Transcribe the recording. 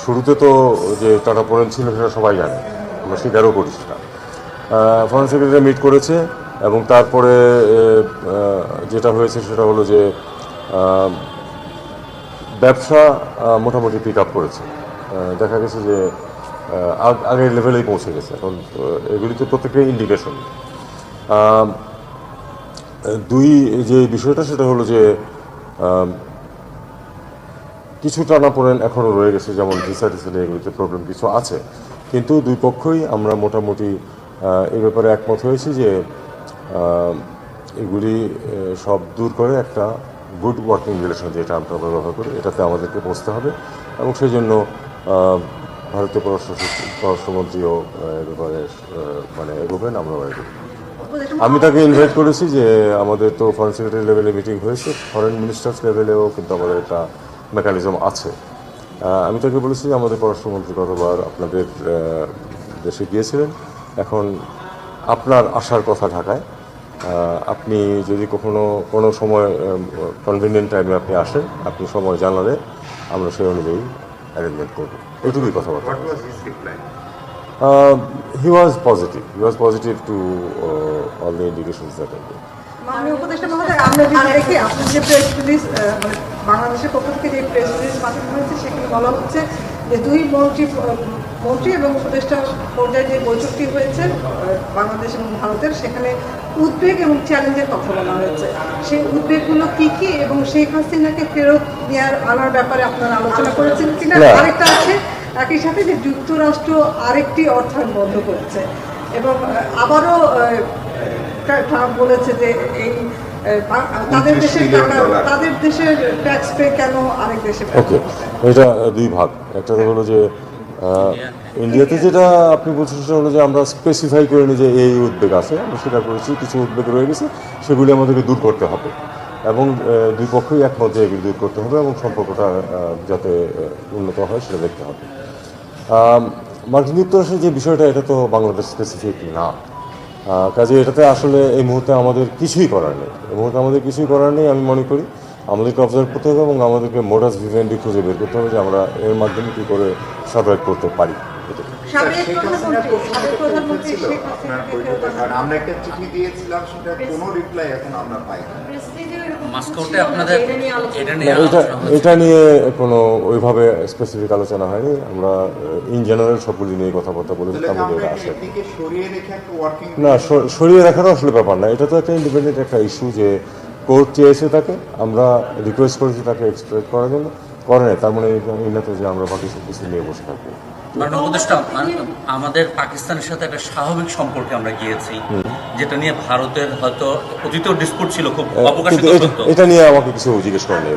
শুরুতে তো যে টানাপোড়েন ছিল সেটা সবাই জানে, আমরা স্বীকারও করি সেটা। ফরেন সেক্রেটারি মিট করেছে এবং তারপরে যেটা হয়েছে সেটা হলো যে ব্যবসা মোটামুটি পিক আপ করেছে। দেখা গেছে যে আগের লেভেলেই পৌঁছে গেছে। এখন এগুলি তো প্রত্যেকটা ইন্ডিকেশন। দুই যে বিষয়টা সেটা হলো যে কিছু টানাপোড়েন এখনও রয়ে গেছে, যেমন ভিসা টিসা এগুলিতে প্রবলেম কিছু আছে, কিন্তু দুই পক্ষই আমরা মোটামুটি এই ব্যাপারে একমত হয়েছি যে এগুলি সব দূর করে একটা গুড ওয়ার্কিং রিলেশন, যেটা আমরা ব্যবহার করি, এটাতে আমাদেরকে পৌঁছতে হবে এবং সেই জন্য ভারতীয় পররাষ্ট্রমন্ত্রীও এ ব্যাপারে মানে এগোবেন, আমরাও এগোবেন। আমি তাকে ইনভাইট করেছি যে আমাদের তো ফরেন সেক্রেটারি লেভেলে মিটিং হয়েছে, ফরেন মিনিস্টার্স লেভেলেও কিন্তু আমাদের একটা মেকানিজম আছে। আমি তাকে বলেছি যে আমাদের পররাষ্ট্রমন্ত্রী কতবার আপনাদের দেশে গিয়েছিলেন, এখন আপনার আসার কথা ঢাকায়, আপনি যদি কোনো সময় কনভিনিয়েন্ট টাইমে আপনি আসেন, আপনি সময় জানালে আমরা সেই অনুযায়ী অ্যারেঞ্জমেন্ট করবো। এইটুকুই কথাবার্তা। He was positive to all the indications that I gave. মাননীয় উপদেষ্টা মহোদয়, আমরা যদি দেখি আপনার যে প্রেস রিলিজ মানে বাংলাদেশের পক্ষ থেকে যে প্রেস রিলিজ পাঠানো হয়েছে সেখানে বলা হচ্ছে যে দুই মন্ত্রী এবং উপদেষ্টা পর্যায়ে যে বৈঠকটি হয়েছে বাংলাদেশ এবং ভারতের, সেখানে উদ্বেগ এবং চ্যালেঞ্জের কথা বলা হয়েছে। সেই উদ্বেগগুলো কি কি এবং শেখ হাসিনাকে ফেরত আনার ব্যাপারে আপনারা আলোচনা করেছেন কিনা? আরেকটা আছে একই সাথে যে যুক্তরাষ্ট্র আরেকটি অর্থায়ন বন্ধ করেছে এবং আবারও ট্রাম্প বলেছে যে এই তাদের দেশের ট্যাক্স পে কেন আরেক দেশে। ওকে, এটা দুই ভাগ। একটা হলো যে ইন্ডিয়াতে যেটা আপনি বলছেন সেটা হলো যে আমরা স্পেসিফাই করে নিই যে এই উদ্বেগ আছে, আমরা স্বীকার করেছি কিছু উদ্বেগ রয়ে গেছে, সেগুলি আমাদেরকে দূর করতে হবে এবং দুই পক্ষই একমত যে এগুলি দূর করতে হবে এবং সম্পর্কটা যাতে উন্নত হয় সেটা দেখতে হবে। মার্কিন যুক্তরাষ্ট্রের যে বিষয়টা, এটা তো বাংলাদেশ স্পেসিফিক না, কাজে এটাতে আসলে এই মুহূর্তে আমাদের কিছুই করার নেই। এই মুহূর্তে আমাদের কিছুই করার নেই। আমি মনে করি আমাদেরকে অবজার্ভ করতে হবে এবং আমাদেরকে মোডাস ভিভেন্ডি খুঁজে বের করতে হবে যে আমরা এর মাধ্যমে কী করে সার্ভাইভ করতে পারি। আমরা একটা চিঠি দিয়েছিলাম, সেটা কোনো রিপ্লাই এখন আমরা পাই না। এটা নিয়ে কোনো ওইভাবে স্পেসিফিক আলোচনা হয়নি। আমরা ইন জেনারেল সবগুলি নিয়ে কথাবার্তা বলে আসে না, সরিয়ে রাখারও আসলে ব্যাপার না। এটা তো একটা ইন্ডিপেন্ডেন্ট একটা ইস্যু যে কোর্ট চেয়েছে তাকে, আমরা রিকোয়েস্ট করেছি তাকে এক্সপ্রেস করার জন্য, করে নেই, তার মানে এই না তো যে আমরা বাকি সব কিছু নিয়ে বসে থাকবো। আমাদের পাকিস্তানের সাথে একটা স্বাভাবিক সম্পর্কে আমরা গিয়েছি, যেটা নিয়ে ভারতের হয়তো অতীতেও ডিসপুট ছিল, খুব অবকাশিত। এটা নিয়ে আমাকে কিছু জিজ্ঞেস করেনি।